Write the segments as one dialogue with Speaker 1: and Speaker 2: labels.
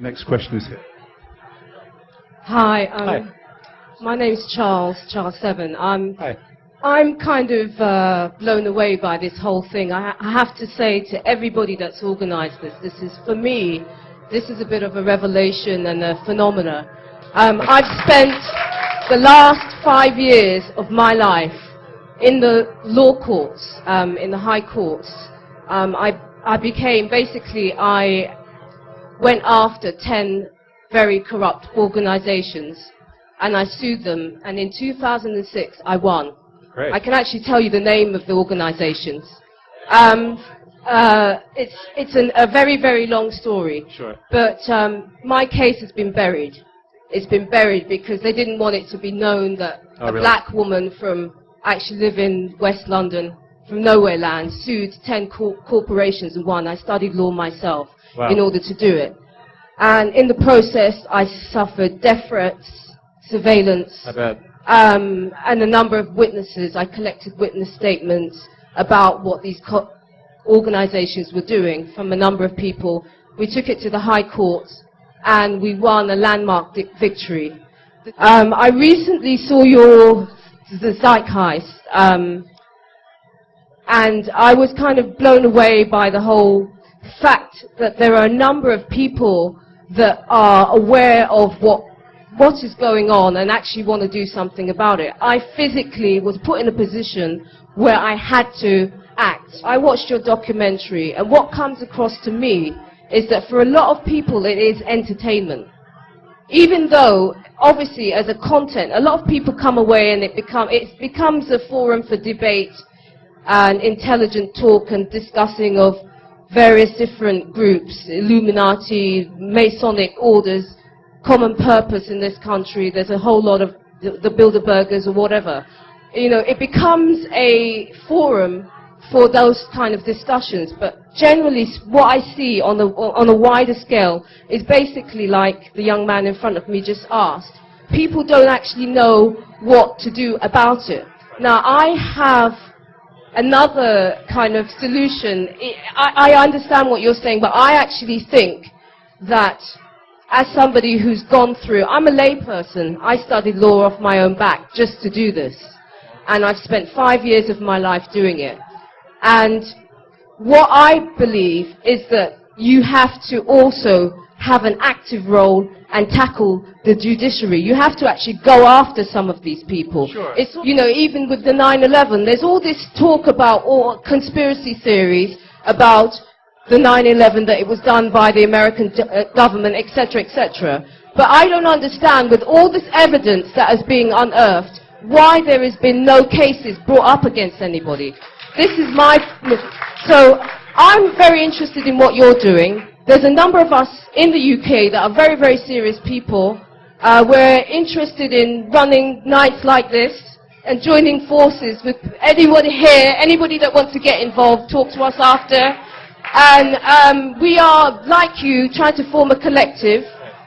Speaker 1: Next question is here.
Speaker 2: Hi,
Speaker 1: Hi.
Speaker 2: my name's Charles Seven.
Speaker 1: Hi.
Speaker 2: I'm kind of blown away by this whole thing. I have to say to everybody that's organized this is, for me, this is a bit of a revelation and a phenomena. I've spent the last 5 years of my life in the law courts, in the high courts. I went after 10 very corrupt organizations, and I sued them, and in 2006 I won.
Speaker 1: Great.
Speaker 2: I can actually tell you the name of the organizations. It's a very, very long story.
Speaker 1: Sure.
Speaker 2: But my case has been buried. It's been buried because they didn't want it to be known that a black woman from actually live in West London, from nowhere land, sued 10 corporations and won. I studied law myself in order to do it. And in the process, I suffered death threats, surveillance,
Speaker 1: I bet.
Speaker 2: and a number of witnesses. I collected witness statements about what these organizations were doing from a number of people. We took it to the High Court, and we won a landmark victory. I recently saw the Zeitgeist, and I was kind of blown away by the whole fact that there are a number of people that are aware of what is going on and actually want to do something about it. I physically was put in a position where I had to act. I watched your documentary, and what comes across to me is that for a lot of people it is entertainment. Even though, obviously, as a content, a lot of people come away and it becomes a forum for debate and intelligent talk and discussing of various different groups, Illuminati, Masonic orders, common purpose in this country. There's a whole lot of the Bilderbergers or whatever. You know, it becomes a forum for those kind of discussions. But generally, what I see on a wider scale is basically like the young man in front of me just asked. People don't actually know what to do about it. Now, I have another kind of solution. I understand what you're saying, but I actually think that as somebody who's gone through, I'm a layperson. I studied law off my own back just to do this. And I've spent 5 years of my life doing it. And what I believe is that you have to also have an active role and tackle the judiciary. You have to actually go after some of these people.
Speaker 1: Sure.
Speaker 2: It's, you know, even with the 9/11, there's all this talk about all conspiracy theories about the 9/11, that it was done by the American government, etc., etc. But I don't understand, with all this evidence that is being unearthed, why there has been no cases brought up against anybody. This is so I'm very interested in what you're doing. There's a number of us in the UK that are very, very serious people. We're interested in running nights like this and joining forces with anybody here, anybody that wants to get involved, talk to us after. And we are, like you, trying to form a collective.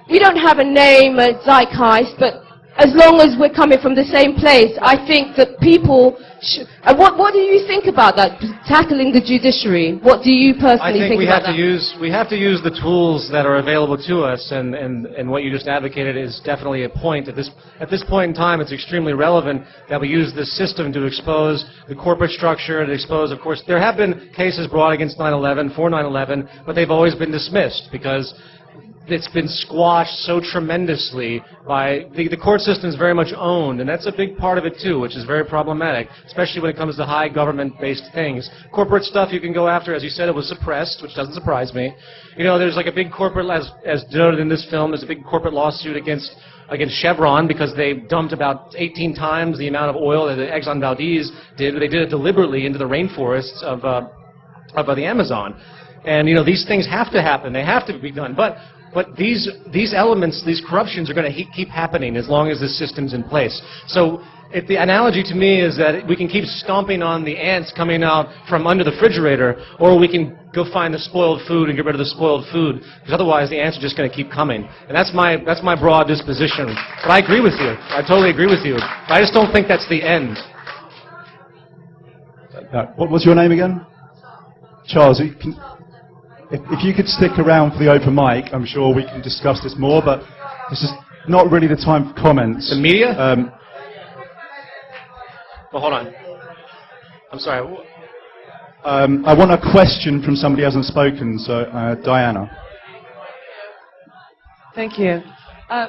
Speaker 2: We don't have a name, a Zeitgeist, but as long as we're coming from the same place, I think that people should... what do you think about that, tackling the judiciary? What do you personally think about that?
Speaker 3: We have to use the tools that are available to us, and what you just advocated is definitely a point. At this point in time, it's extremely relevant that we use this system to expose the corporate structure, to expose, of course, there have been cases brought against 9/11, for 9/11, but they've always been dismissed because it's been squashed so tremendously by the court system is very much owned, and that's a big part of it too, which is very problematic, especially when it comes to high government-based things. Corporate stuff you can go after, as you said, it was suppressed, which doesn't surprise me. You know, there's like a big corporate, as denoted in this film, there's a big corporate lawsuit against Chevron because they dumped about 18 times the amount of oil that the Exxon Valdez did. They did it deliberately into the rainforests of the Amazon. And, you know, these things have to happen. They have to be done. But these elements, these corruptions are going to keep happening as long as this system's in place. So the analogy to me is that we can keep stomping on the ants coming out from under the refrigerator, or we can go find the spoiled food and get rid of the spoiled food, because otherwise the ants are just going to keep coming. And that's my broad disposition. But I agree with you. I totally agree with you. But I just don't think that's the end.
Speaker 1: What was your name again? Charles. if you could stick around for the open mic, I'm sure we can discuss this more, but this is not really the time for comments.
Speaker 3: The media? Well, hold on. I'm sorry.
Speaker 1: I want a question from somebody who hasn't spoken, so Diana.
Speaker 4: Thank you.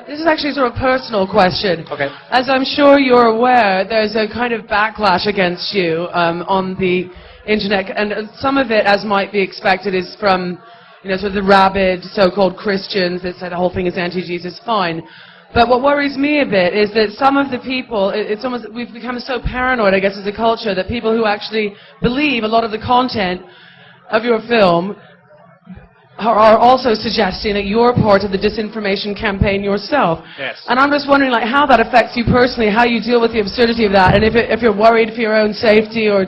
Speaker 4: This is actually sort of a personal question.
Speaker 3: Okay.
Speaker 4: As I'm sure you're aware, there's a kind of backlash against you on the internet, and some of it, as might be expected, is from, sort of the rabid so-called Christians that say the whole thing is anti-Jesus. Fine. But what worries me a bit is that some of the people, it's almost, we've become so paranoid, I guess, as a culture, that people who actually believe a lot of the content of your film are also suggesting that you're part of the disinformation campaign yourself.
Speaker 3: Yes.
Speaker 4: And I'm just wondering, how that affects you personally, how you deal with the absurdity of that, and if you're worried for your own safety, or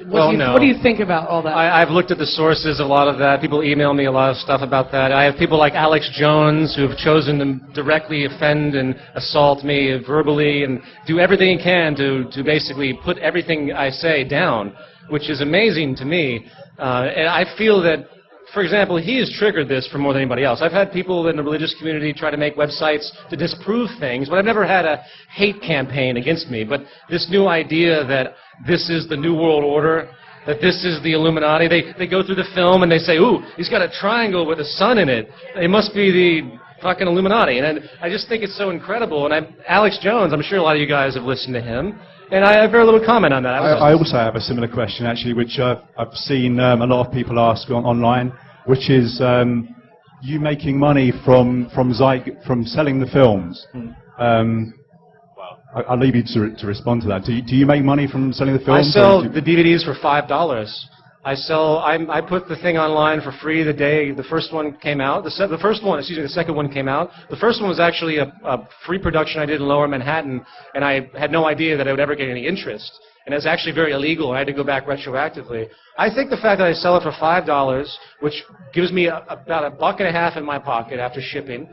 Speaker 4: what do you think about all that?
Speaker 3: I've looked at the sources of a lot of that. People email me a lot of stuff about that. I have people like Alex Jones who have chosen to directly offend and assault me verbally and do everything he can to basically put everything I say down, which is amazing to me. And I feel that, for example, he has triggered this for more than anybody else. I've had people in the religious community try to make websites to disprove things, but I've never had a hate campaign against me. But this new idea that this is the New World Order, that this is the Illuminati, they go through the film and they say, ooh, he's got a triangle with a sun in it. It must be the fucking Illuminati. And I just think it's so incredible. And Alex Jones, I'm sure a lot of you guys have listened to him. And I have very little comment on that.
Speaker 1: I also have a similar question, actually, which I've seen a lot of people ask online, which is you making money from selling the films. I'll leave you to respond to that. Do you make money from selling the films?
Speaker 3: I sell the DVDs for $5. I put the thing online for free the day the first one came out. The second one came out. The first one was actually a free production I did in Lower Manhattan, and I had no idea that I would ever get any interest. And it's actually very illegal. I had to go back retroactively. I think the fact that I sell it for $5, which gives me about $1.50 in my pocket after shipping,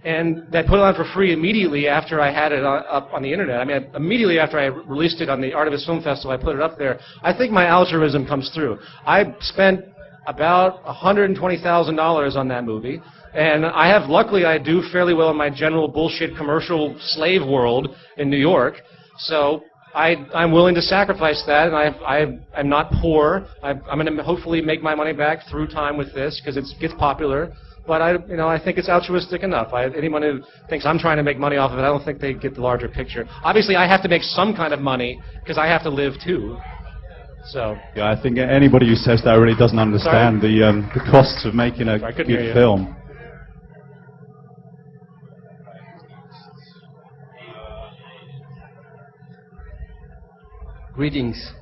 Speaker 3: and that put it on for free immediately after I had it up on the internet. I mean, immediately after I released it on the Artivist Film Festival, I put it up there. I think my altruism comes through. I spent about $120,000 on that movie, and luckily I do fairly well in my general bullshit commercial slave world in New York. So I'm willing to sacrifice that, and I'm not poor. I'm going to hopefully make my money back through time with this because it gets popular. But I think it's altruistic enough. Anyone who thinks I'm trying to make money off of it, I don't think they get the larger picture. Obviously, I have to make some kind of money because I have to live too. So. Yeah,
Speaker 1: I think anybody who says that really doesn't understand the costs of making a good film.
Speaker 5: Greetings.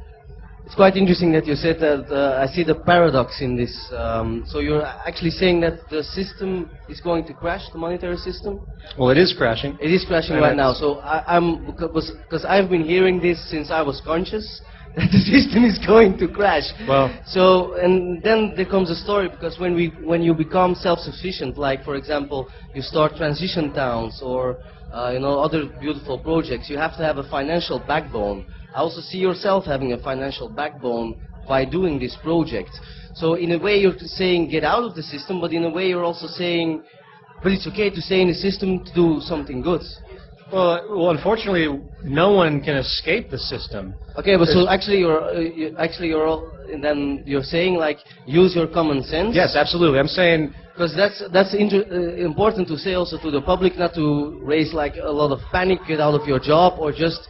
Speaker 5: It's quite interesting that you said that I see the paradox in this. So you're actually saying that the system is going to crash, the monetary system?
Speaker 3: Well, it is crashing.
Speaker 5: It is crashing right now. So because I've been hearing this since I was conscious, that the system is going to crash.
Speaker 3: Well.
Speaker 5: So, and then there comes a story, because when you become self-sufficient, like for example, you start transition towns or other beautiful projects, you have to have a financial backbone. I also see yourself having a financial backbone by doing this project. So in a way you're saying get out of the system, but in a way you're also saying, but it's okay to stay in the system to do something good.
Speaker 3: Well, unfortunately, no one can escape the system.
Speaker 5: Okay, but so actually you're saying like use your common sense.
Speaker 3: Yes, absolutely. I'm saying
Speaker 5: because that's important to say also to the public, not to raise like a lot of panic, get out of your job, or just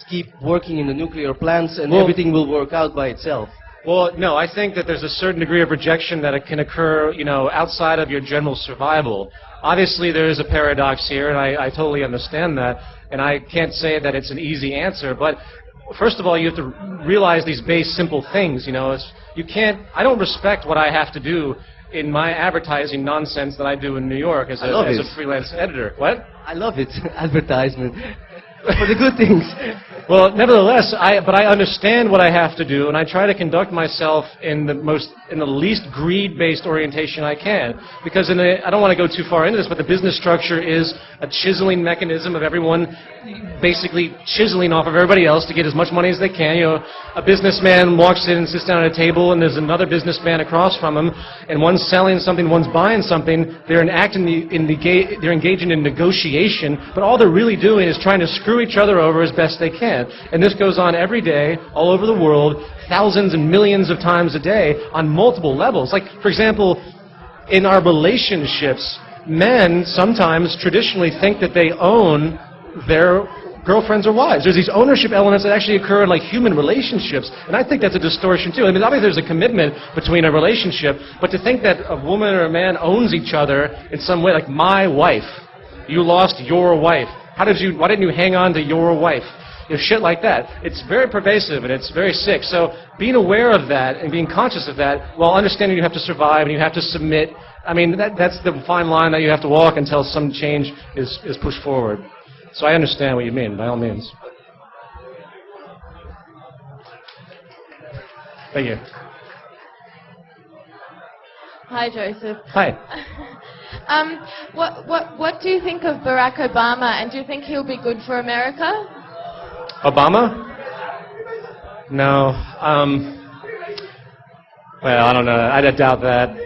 Speaker 5: keep working in the nuclear plants and everything will work out by itself.
Speaker 3: Well, no, I think that there's a certain degree of rejection that it can occur, outside of your general survival. Obviously, there is a paradox here, and I totally understand that, and I can't say that it's an easy answer, but first of all, you have to realize these base, simple things, I don't respect what I have to do in my advertising nonsense that I do in New York as a freelance editor. What?
Speaker 5: I love it, advertisement. For the good things.
Speaker 3: Well, nevertheless, but I understand what I have to do, and I try to conduct myself in the most least greed-based orientation I can. Because I don't want to go too far into this, but the business structure is a chiseling mechanism of everyone basically chiseling off of everybody else to get as much money as they can. You know, a businessman walks in and sits down at a table, and there's another businessman across from him, and one's selling something, one's buying something. They're engaging in negotiation, but all they're really doing is trying to screw each other over as best they can. And this goes on every day, all over the world, thousands and millions of times a day, on multiple levels. Like, for example, in our relationships, men sometimes traditionally think that they own their girlfriends or wives. There's these ownership elements that actually occur in like human relationships, and I think that's a distortion too. I mean, obviously there's a commitment between a relationship, but to think that a woman or a man owns each other in some way, like my wife, you lost your wife. Why didn't you hang on to your wife? You know, shit like that. It's very pervasive and it's very sick. So being aware of that and being conscious of that, while understanding you have to survive and you have to submit, I mean, that's the fine line that you have to walk until some change is pushed forward. So I understand what you mean, by all means. Thank you.
Speaker 6: Hi, Joseph.
Speaker 3: Hi.
Speaker 6: What do you think of Barack Obama, and do you think he'll be good for America?
Speaker 3: Obama? No. Well, I don't know. I doubt that.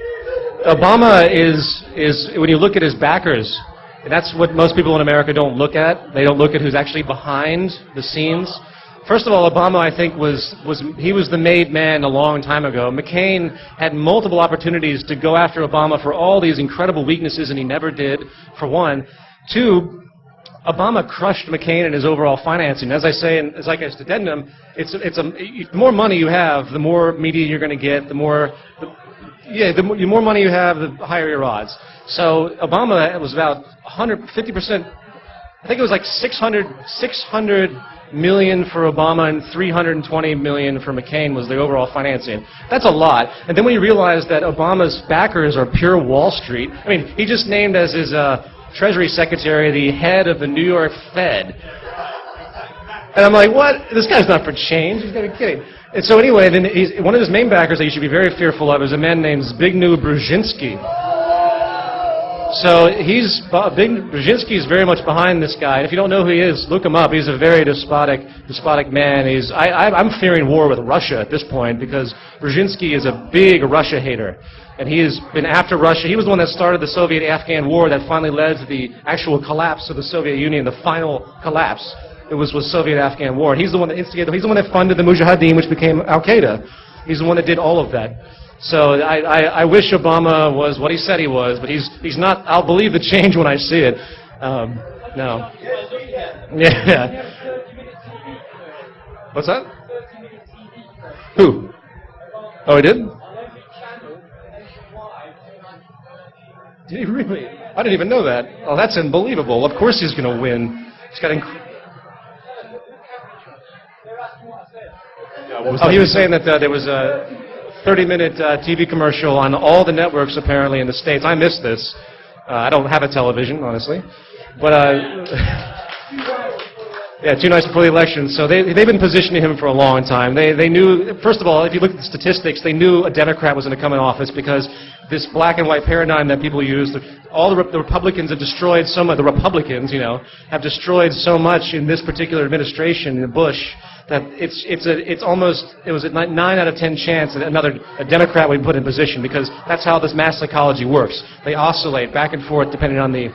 Speaker 3: Obama is when you look at his backers, and that's what most people in America don't look at. They don't look at who's actually behind the scenes. First of all, Obama, I think, was the made man a long time ago. McCain had multiple opportunities to go after Obama for all these incredible weaknesses, and he never did, for one. Two, Obama crushed McCain in his overall financing. As I say in Zeitgeist Addendum, the more money you have, the more media you're going to get, the more money you have, the higher your odds. So Obama was about 50%, I think it was like 600 million for Obama and 320 million for McCain was the overall financing. That's a lot. And then when you realize that Obama's backers are pure Wall Street, I mean, he just named as his Treasury Secretary the head of the New York Fed. And I'm like, what? This guy's not for change. He's got to be kidding. And so anyway, then one of his main backers that you should be very fearful of is a man named Zbigniew Brzezinski. So Brzezinski is very much behind this guy. And if you don't know who he is, look him up. He's a very despotic man. I'm fearing war with Russia at this point because Brzezinski is a big Russia hater. And he has been after Russia. He was the one that started the Soviet-Afghan war that finally led to the actual collapse of the Soviet Union, the final collapse. It was Soviet-Afghan war. He's the one that instigated, he's the one that funded the Mujahideen, which became Al-Qaeda. He's the one that did all of that. So I wish Obama was what he said he was, but he's not. I'll believe the change when I see it. No. Yeah. What's that? Who? Oh, he did? Did he really? I didn't even know that. Oh, that's unbelievable. Of course he's going to win. He's got he was saying that there was a 30-minute TV commercial on all the networks apparently in the States. I missed this. I don't have a television, honestly. But, yeah, 2 nights before the election. So they've been positioning him for a long time. They knew, first of all, if you look at the statistics, they knew a Democrat was going to come in office because this black and white paradigm that people use, all the Republicans have destroyed so much, the Republicans, have destroyed so much in this particular administration, in Bush, that it was a 9 out of 10 chance that a Democrat would be put in position because that's how this mass psychology works. They oscillate back and forth depending on the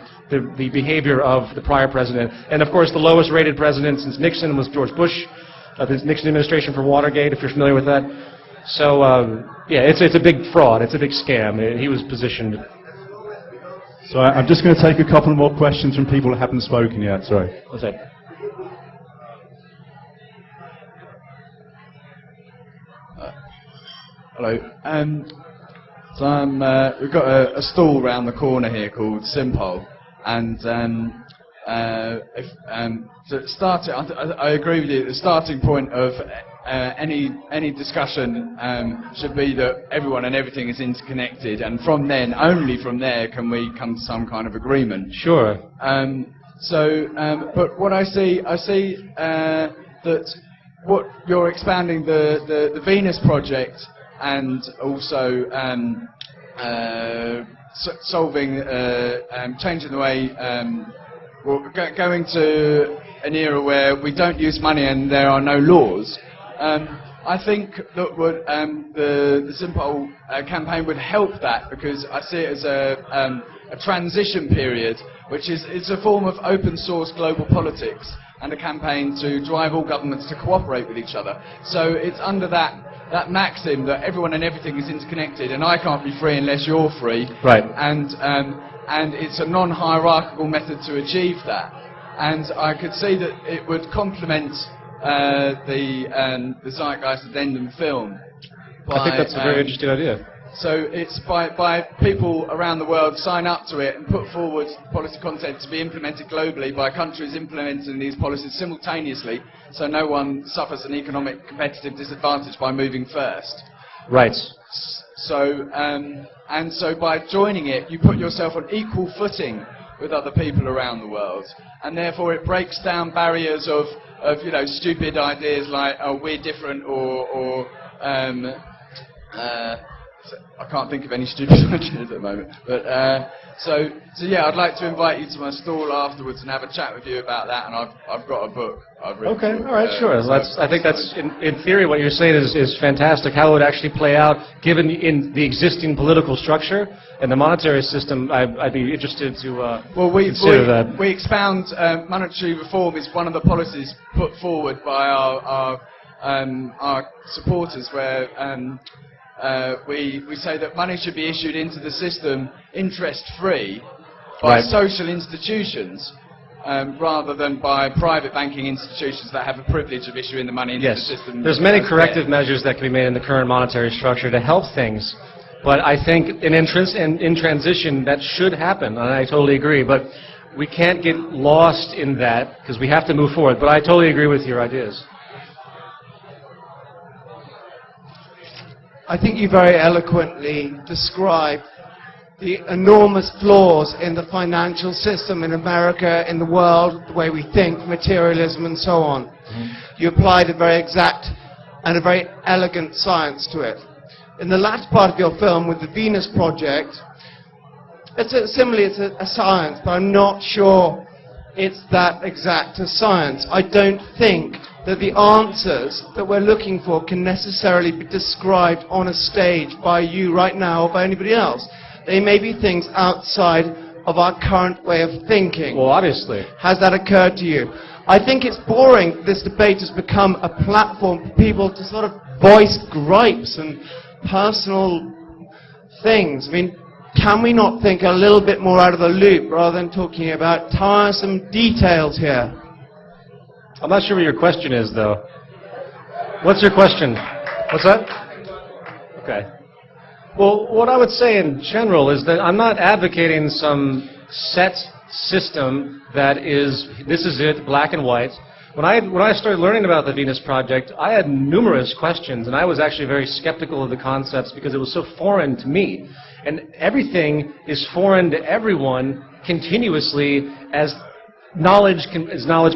Speaker 3: behavior of the prior president. And of course, the lowest rated president since Nixon was George Bush, the Nixon administration for Watergate, if you're familiar with that. So, yeah, it's a big fraud. It's a big scam. He was positioned.
Speaker 1: So I'm just going to take a couple more questions from people who haven't spoken yet. Sorry.
Speaker 3: What's that?
Speaker 7: Hello. So we've got a stall round the corner here called Simpol, and I agree with you. The starting point of any discussion should be that everyone and everything is interconnected, and only from there, can we come to some kind of agreement.
Speaker 3: Sure.
Speaker 7: But what I see that what you're expanding the Venus project and also solving, changing the way, going to an era where we don't use money and there are no laws. I think that the Simple campaign would help that, because I see it as a transition period, which is it's a form of open source global politics and a campaign to drive all governments to cooperate with each other. So it's under that maxim that everyone and everything is interconnected, and I can't be free unless you're free.
Speaker 3: Right.
Speaker 7: And it's a non-hierarchical method to achieve that. And I could see that it would complement the Zeitgeist Addendum film.
Speaker 3: I think that's a very interesting idea.
Speaker 7: So it's by people around the world sign up to it and put forward policy content to be implemented globally by countries implementing these policies simultaneously, so no one suffers an economic competitive disadvantage by moving first.
Speaker 3: Right.
Speaker 7: So and so by joining it, you put yourself on equal footing with other people around the world, and therefore it breaks down barriers of stupid ideas like, oh, we're different, or I can't think of any stupid ideas at the moment. But so yeah, I'd like to invite you to my stall afterwards and have a chat with you about that. And I've got a book I've written.
Speaker 3: Okay, all right, sure. I think that's in theory what you're saying is fantastic. How it would actually play out, given in the existing political structure and the monetary system, I'd be interested to consider that.
Speaker 7: We expound monetary reform is one of the policies put forward by our supporters, where we say that money should be issued into the system interest-free by social institutions, rather than by private banking institutions that have a privilege of issuing the money into the system.
Speaker 3: There's many corrective measures that can be made in the current monetary structure to help things, but I think in transition that should happen, and I totally agree, but we can't get lost in that because we have to move forward, but I totally agree with your ideas.
Speaker 8: I think you very eloquently described the enormous flaws in the financial system in America, in the world, the way we think, materialism and so on. You applied a very exact and a very elegant science to it. In the last part of your film with the Venus Project, it's a science, but I'm not sure it's that exact a science. I don't think that the answers that we're looking for can necessarily be described on a stage by you right now or by anybody else. They may be things outside of our current way of thinking.
Speaker 3: Well, obviously.
Speaker 8: Has that occurred to you? I think it's boring this debate has become a platform for people to sort of voice gripes and personal things. I mean, can we not think a little bit more out of the loop rather than talking about tiresome details here?
Speaker 3: I'm not sure what your question is, though. What's your question? What's that? Okay. Well, what I would say in general is that I'm not advocating some set system that is, this is it, black and white. When I started learning about the Venus Project, I had numerous questions, and I was actually very skeptical of the concepts because it was so foreign to me. And everything is foreign to everyone continuously as knowledge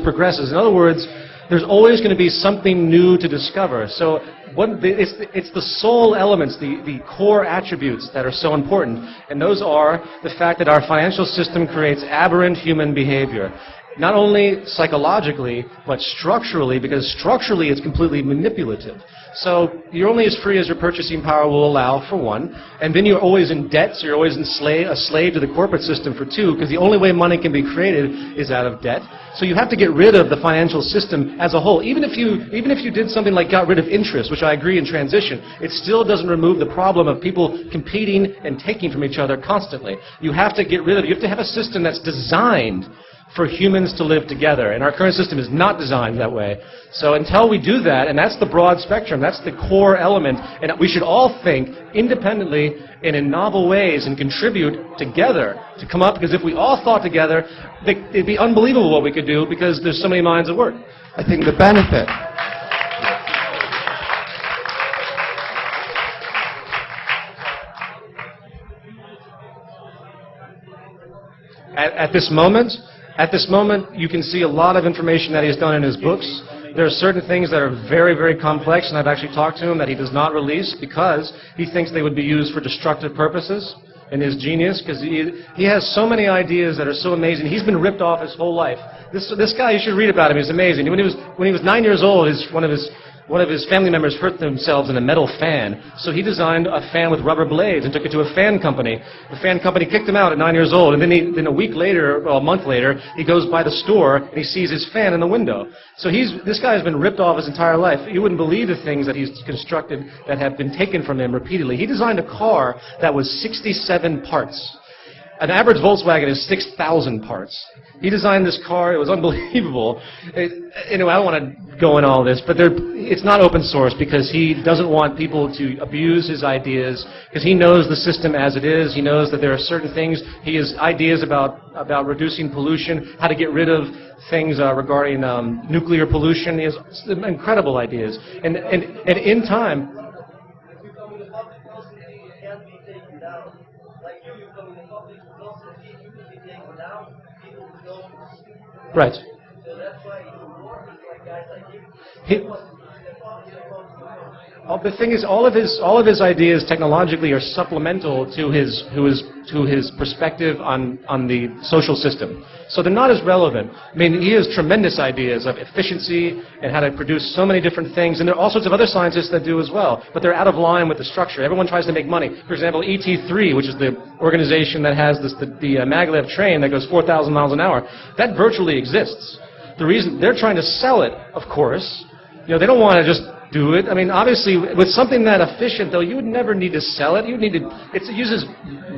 Speaker 3: progresses. In other words, there's always going to be something new to discover. So it's the soul elements, the core attributes that are so important. And those are the fact that our financial system creates aberrant human behavior. Not only psychologically, but structurally, because structurally it's completely manipulative. So you're only as free as your purchasing power will allow, for one, and then you're always in debt, so you're always a slave to the corporate system, for two, because the only way money can be created is out of debt. So you have to get rid of the financial system as a whole. Even if you did something like got rid of interest, which I agree in transition, it still doesn't remove the problem of people competing and taking from each other constantly. You have to get rid of it. You have to have a system that's designed for humans to live together, and our current system is not designed that way. So until we do that, and that's the broad spectrum, that's the core element, and we should all think independently and in novel ways and contribute together to come up, because if we all thought together, it'd be unbelievable what we could do because there's so many minds at work.
Speaker 8: I think the benefit. At
Speaker 3: this moment, you can see a lot of information that he's done in his books. There are certain things that are very, very complex, and I've actually talked to him that he does not release because he thinks they would be used for destructive purposes in his genius, because he has so many ideas that are so amazing. He's been ripped off his whole life. This guy, you should read about him. He's amazing. When he was 9 years old, one of his family members hurt themselves in a metal fan, so he designed a fan with rubber blades and took it to a fan company. The fan company kicked him out at 9 years old, and then a week later, well, a month later, he goes by the store and he sees his fan in the window. So this guy has been ripped off his entire life. You wouldn't believe the things that he's constructed that have been taken from him repeatedly. He designed a car that was 67 parts. An average Volkswagen is 6,000 parts. He designed this car. It was unbelievable. I don't want to go into all this, but it's not open source because he doesn't want people to abuse his ideas, because he knows the system as it is. He knows that there are certain things. He has ideas about reducing pollution, how to get rid of things regarding nuclear pollution. He has some incredible ideas. And in time... Right. The thing is, all of his ideas technologically are supplemental to his perspective on the social system. So they're not as relevant. I mean, he has tremendous ideas of efficiency and how to produce so many different things, and there are all sorts of other scientists that do as well, but they're out of line with the structure. Everyone tries to make money. For example, ET3, which is the organization that has the maglev train that goes 4,000 miles an hour, that virtually exists. The reason they're trying to sell it, of course, they don't want to just do it. I mean, obviously, with something that efficient, though, you would never need to sell it. It uses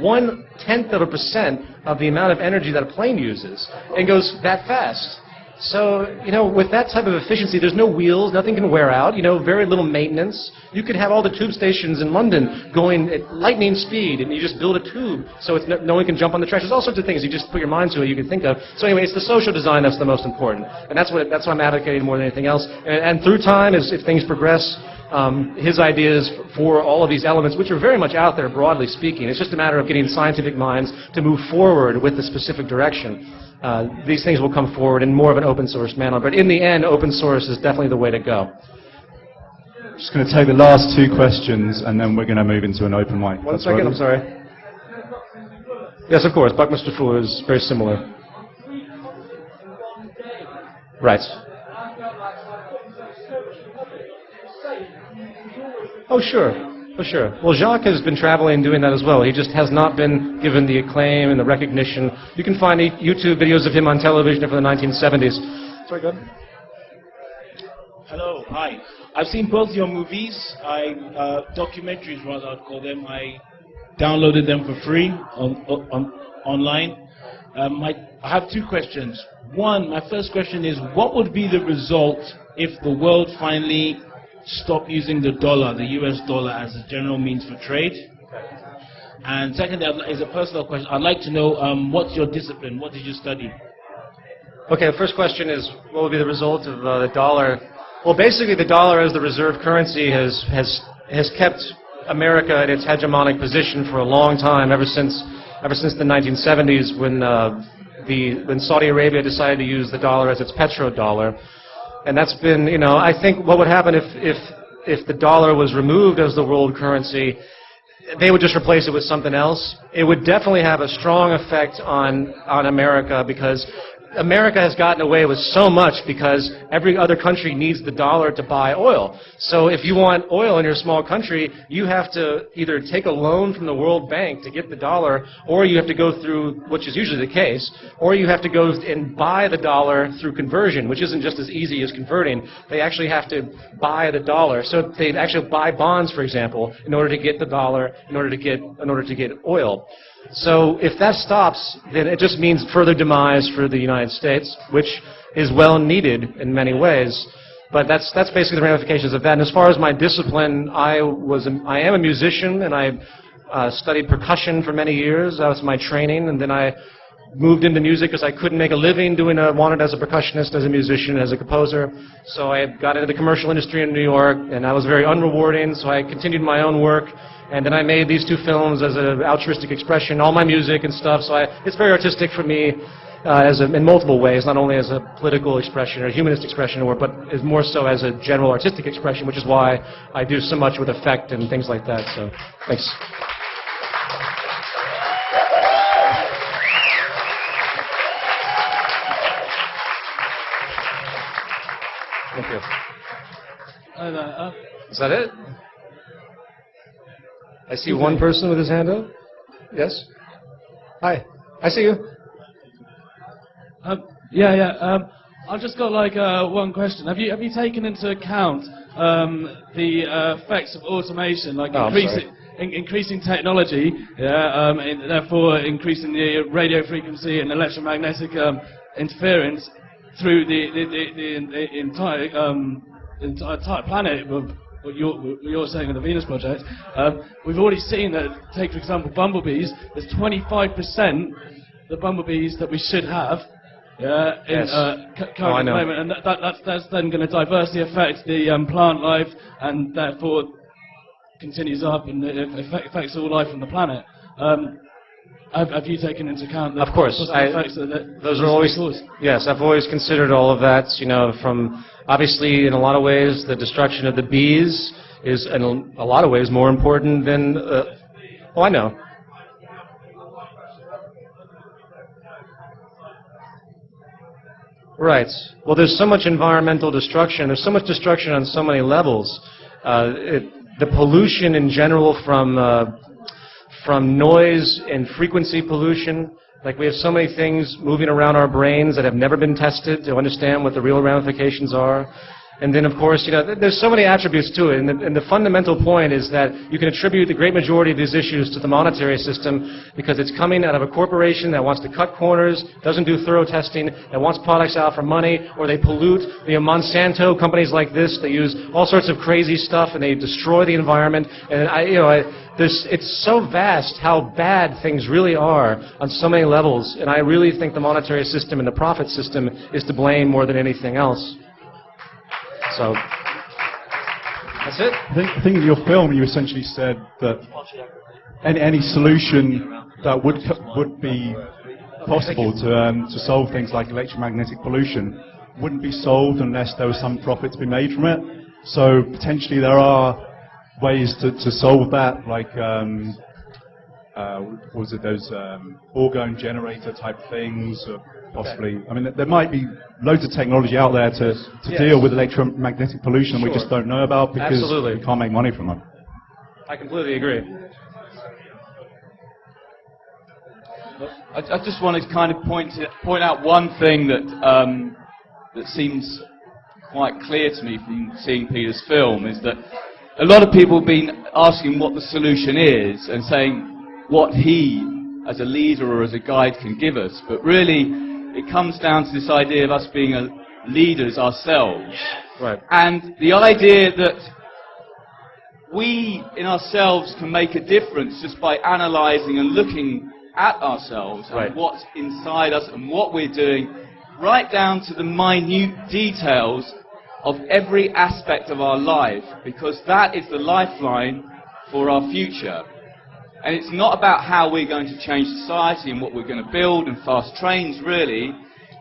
Speaker 3: 0.1% of the amount of energy that a plane uses, and goes that fast. So, with that type of efficiency, there's no wheels, nothing can wear out, very little maintenance. You could have all the tube stations in London going at lightning speed, and you just build a tube so no one can jump on the trash. There's all sorts of things. You just put your mind to it, you can think of. So anyway, it's the social design that's the most important. And that's what I'm advocating more than anything else. And through time, if things progress, his ideas for all of these elements, which are very much out there, broadly speaking, it's just a matter of getting scientific minds to move forward with the specific direction. These things will come forward in more of an open source manner. But in the end, open source is definitely the way to go.
Speaker 1: Just going to take the last two questions, and then we're going to move into an open mic.
Speaker 3: One second, I'm sorry. Yes, of course. Buckminster Fuller is very similar. Right. Oh, sure. Oh, sure. Well, Jacques has been traveling and doing that as well. He just has not been given the acclaim and the recognition. You can find YouTube videos of him on television from the 1970s. Sorry, go ahead.
Speaker 9: Hello, hi. I've seen both your movies, documentaries rather, I'd call them. I downloaded them for free online. I have two questions. One, my first question is, what would be the result if the world finally stopped using the dollar, the US dollar, as a general means for trade? And secondly, is a personal question. I'd like to know, what's your discipline? What did you study?
Speaker 3: Okay, the first question is, what would be the result of the dollar? Well, basically, the dollar as the reserve currency has kept America in its hegemonic position for a long time, ever since the 1970s, when Saudi Arabia decided to use the dollar as its petrodollar. And that's been, I think what would happen if the dollar was removed as the world currency, they would just replace it with something else. It would definitely have a strong effect on America, because America has gotten away with so much because every other country needs the dollar to buy oil. So if you want oil in your small country, you have to either take a loan from the World Bank to get the dollar, or you have to go through, which is usually the case, or you have to go and buy the dollar through conversion, which isn't just as easy as converting. They actually have to buy the dollar. So they'd actually buy bonds, for example, in order to get the dollar, in order to get oil. So if that stops, then it just means further demise for the United States, which is well needed in many ways. But that's basically the ramifications of that. And as far as my discipline, I am a musician, and I studied percussion for many years. That was my training, and then I moved into music because I couldn't make a living wanted as a percussionist, as a musician, as a composer. So I got into the commercial industry in New York, and that was very unrewarding. So I continued my own work. And then I made these two films as an altruistic expression, all my music and stuff. So it's very artistic for me. in multiple ways, not only as a political expression or a humanist expression, but is more so as a general artistic expression, which is why I do so much with effect and things like that. So, thanks. Thank you. Is that it? I see one person with his hand up. Yes? Hi. I see you.
Speaker 10: I've just got one question. Have you taken into account the effects of automation, increasing technology, and therefore increasing the radio frequency and electromagnetic interference through the entire planet? What you're saying with the Venus Project, we've already seen that. Take for example bumblebees. There's 25% the bumblebees that we should have current moment, and that's then going to diversely affect the plant life, and therefore continues up and it affects all life on the planet. Have you taken into account the effects those are always cause?
Speaker 3: Yes, I've always considered all of that. From obviously in a lot of ways the destruction of the bees is in a lot of ways more important than. I know. Right. Well, there's so much environmental destruction. There's so much destruction on so many levels. The pollution in general from noise and frequency pollution. Like we have so many things moving around our brains that have never been tested to understand what the real ramifications are. And then, of course, there's so many attributes to it. And the fundamental point is that you can attribute the great majority of these issues to the monetary system because it's coming out of a corporation that wants to cut corners, doesn't do thorough testing, that wants products out for money, or they pollute. Monsanto, companies like this, they use all sorts of crazy stuff and they destroy the environment. And it's so vast how bad things really are on so many levels. And I really think the monetary system and the profit system is to blame more than anything else. So, that's it.
Speaker 1: I think in your film you essentially said that any solution that would be possible to solve things like electromagnetic pollution wouldn't be solved unless there was some profit to be made from it. So potentially there are ways to solve that, like those orgone generator type things, or possibly. I mean, there might be loads of technology out there to deal with electromagnetic pollution and we just don't know about because we can't make money from them.
Speaker 3: I completely agree.
Speaker 7: I just wanted to kind of point out one thing that seems quite clear to me from seeing Peter's film, is that a lot of people have been asking what the solution is and saying what he, as a leader or as a guide, can give us. But really, it comes down to this idea of us being leaders ourselves.
Speaker 3: Right.
Speaker 7: And the idea that we, in ourselves, can make a difference just by analysing and looking at ourselves and what's inside us and what we're doing, right down to the minute details of every aspect of our life, because that is the lifeline for our future. And it's not about how we're going to change society and what we're going to build and fast trains, really.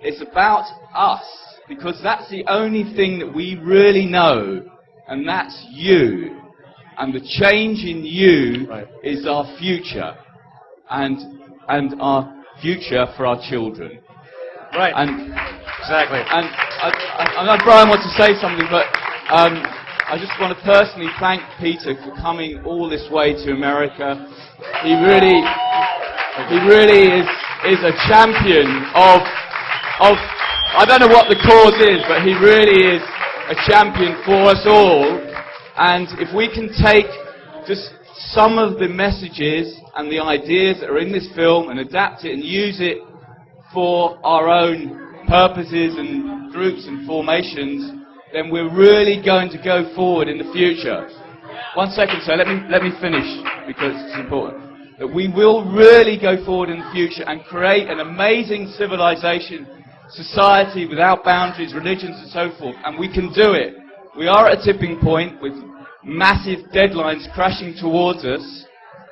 Speaker 7: It's about us, because that's the only thing that we really know, and that's you. And the change in you is our future, and our future for our children.
Speaker 3: Right.
Speaker 7: And
Speaker 3: exactly.
Speaker 7: And I know Brian wants to say something, but I just want to personally thank Peter for coming all this way to America. He really is a champion of I don't know what the cause is, but he really is a champion for us all. And if we can take just some of the messages and the ideas that are in this film and adapt it and use it for our own purposes and groups and formations, then we're really going to go forward in the future. 1 second, sir. Let me finish, because it's important. That we will really go forward in the future and create an amazing civilization, society without boundaries, religions and so forth. And we can do it. We are at a tipping point with massive deadlines crashing towards us,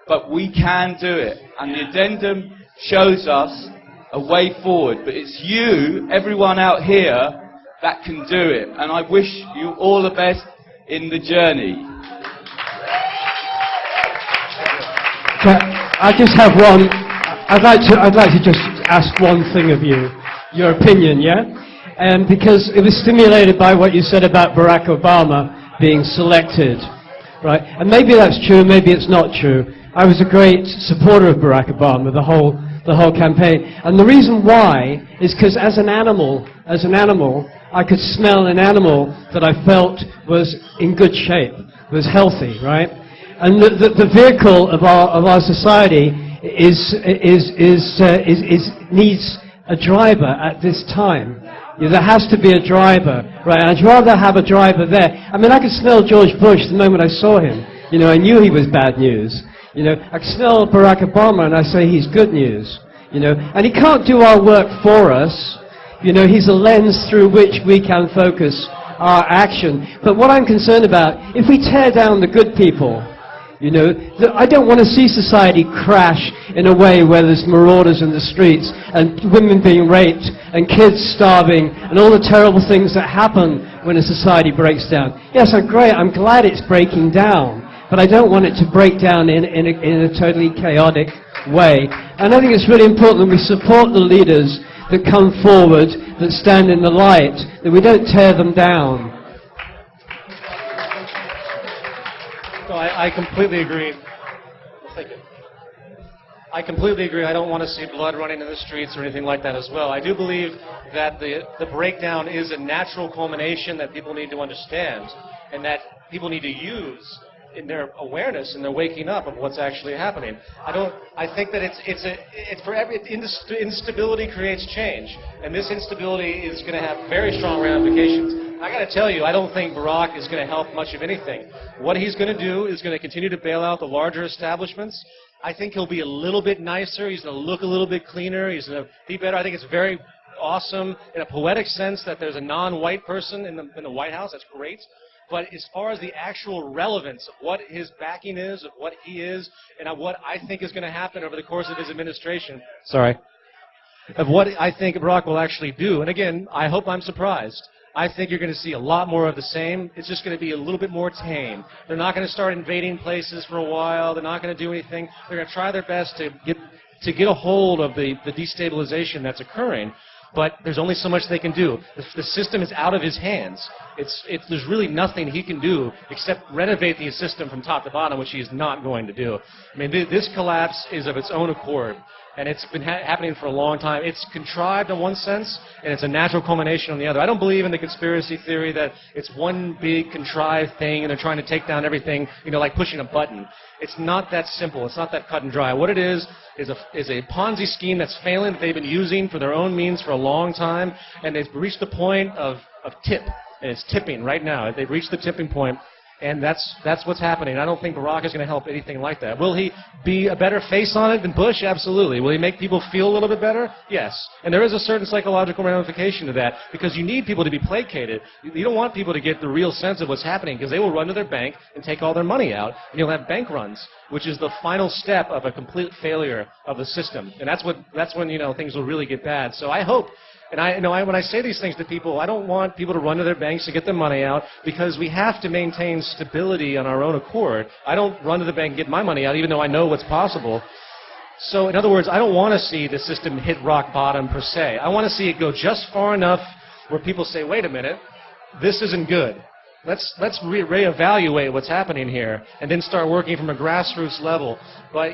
Speaker 7: but we can do it. And the addendum shows us a way forward, but it's you, everyone out here, that can do it. And I wish you all the best in the journey.
Speaker 11: I just have one. I'd like to just ask one thing of you, your opinion, yeah? Because it was stimulated by what you said about Barack Obama being selected, right? And maybe that's true, maybe it's not true. I was a great supporter of Barack Obama, the whole campaign. And the reason why is because as an animal, I could smell an animal that I felt was in good shape, was healthy, right? And the vehicle of our society needs a driver at this time. There has to be a driver, right? I'd rather have a driver there. I mean, I could smell George Bush the moment I saw him. I knew he was bad news. I could smell Barack Obama and I say he's good news. And he can't do our work for us. He's a lens through which we can focus our action. But what I'm concerned about, if we tear down the good people, I don't want to see society crash in a way where there's marauders in the streets and women being raped and kids starving and all the terrible things that happen when a society breaks down. Yes, I'm glad it's breaking down, but I don't want it to break down in a totally chaotic way. And I think it's really important that we support the leaders that come forward, that stand in the light, that we don't tear them down.
Speaker 3: So I completely agree. Thank you. I completely agree. I don't want to see blood running in the streets or anything like that as well. I do believe that the breakdown is a natural culmination that people need to understand and that people need to use in their awareness and their waking up of what's actually happening. I think that instability creates change, and this instability is going to have very strong ramifications. I got to tell you, I don't think Barack is going to help much of anything. What he's going to do is going to continue to bail out the larger establishments. I think he'll be a little bit nicer. He's going to look a little bit cleaner. He's going to be better. I think it's very awesome in a poetic sense that there's a non-white person in the White House. That's great. But as far as the actual relevance of what his backing is, of what he is, and of what I think is going to happen over the course of his administration, of what I think Barack will actually do, and again, I hope I'm surprised. I think you're going to see a lot more of the same. It's just going to be a little bit more tame. They're not going to start invading places for a while. They're not going to do anything. They're going to try their best to get a hold of the destabilization that's occurring. But there's only so much they can do. The system is out of his hands. There's really nothing he can do except renovate the system from top to bottom, which he is not going to do. I mean, this collapse is of its own accord. And it's been happening for a long time. It's contrived in one sense, and it's a natural culmination on the other. I don't believe in the conspiracy theory that it's one big contrived thing and they're trying to take down everything, like pushing a button. It's not that simple. It's not that cut and dry. What it is a Ponzi scheme that's failing that they've been using for their own means for a long time, and they've reached the point of tip, and it's tipping right now. They've reached the tipping point. And that's what's happening. I don't think Barack is going to help anything like that. Will he be a better face on it than Bush? Absolutely. Will he make people feel a little bit better? Yes. And there is a certain psychological ramification to that because you need people to be placated. You don't want people to get the real sense of what's happening because they will run to their bank and take all their money out. And you'll have bank runs, which is the final step of a complete failure of the system. And that's when things will really get bad. So I hope. And when I say these things to people, I don't want people to run to their banks to get their money out because we have to maintain stability on our own accord. I don't run to the bank and get my money out even though I know what's possible. So in other words, I don't want to see the system hit rock bottom per se. I want to see it go just far enough where people say, wait a minute, this isn't good. Let's reevaluate what's happening here and then start working from a grassroots level. But,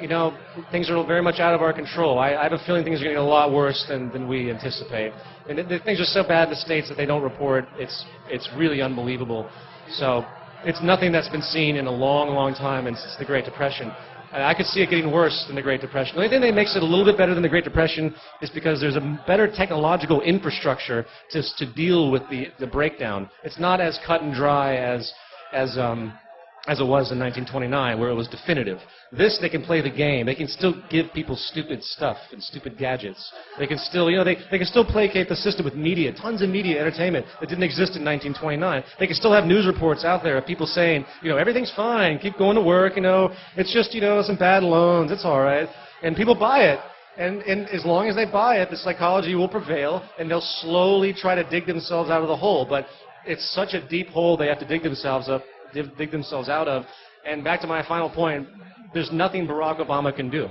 Speaker 3: things are very much out of our control. I have a feeling things are going to get a lot worse than we anticipate. And things are so bad in the States that they don't report. It's really unbelievable. So it's nothing that's been seen in a long, long time since the Great Depression. I could see it getting worse than the Great Depression. The only thing that makes it a little bit better than the Great Depression is because there's a better technological infrastructure to deal with the breakdown. It's not as cut and dry as it was in 1929, where it was definitive. This, they can play the game. They can still give people stupid stuff and stupid gadgets. They can still, they can still placate the system with media, tons of media entertainment that didn't exist in 1929. They can still have news reports out there of people saying, everything's fine, keep going to work, it's just, some bad loans, it's all right. And people buy it. And as long as they buy it, the psychology will prevail, and they'll slowly try to dig themselves out of the hole. But it's such a deep hole they have to dig themselves out of. And back to my final point, there's nothing Barack Obama can do.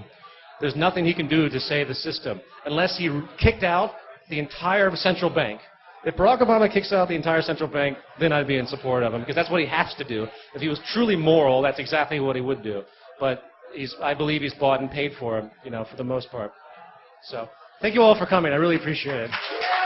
Speaker 3: There's nothing he can do to save the system unless he kicked out the entire central bank. If Barack Obama kicks out the entire central bank, then I'd be in support of him, because that's what he has to do. If he was truly moral, that's exactly what he would do. But I believe he's bought and paid for, for the most part. So, thank you all for coming. I really appreciate it.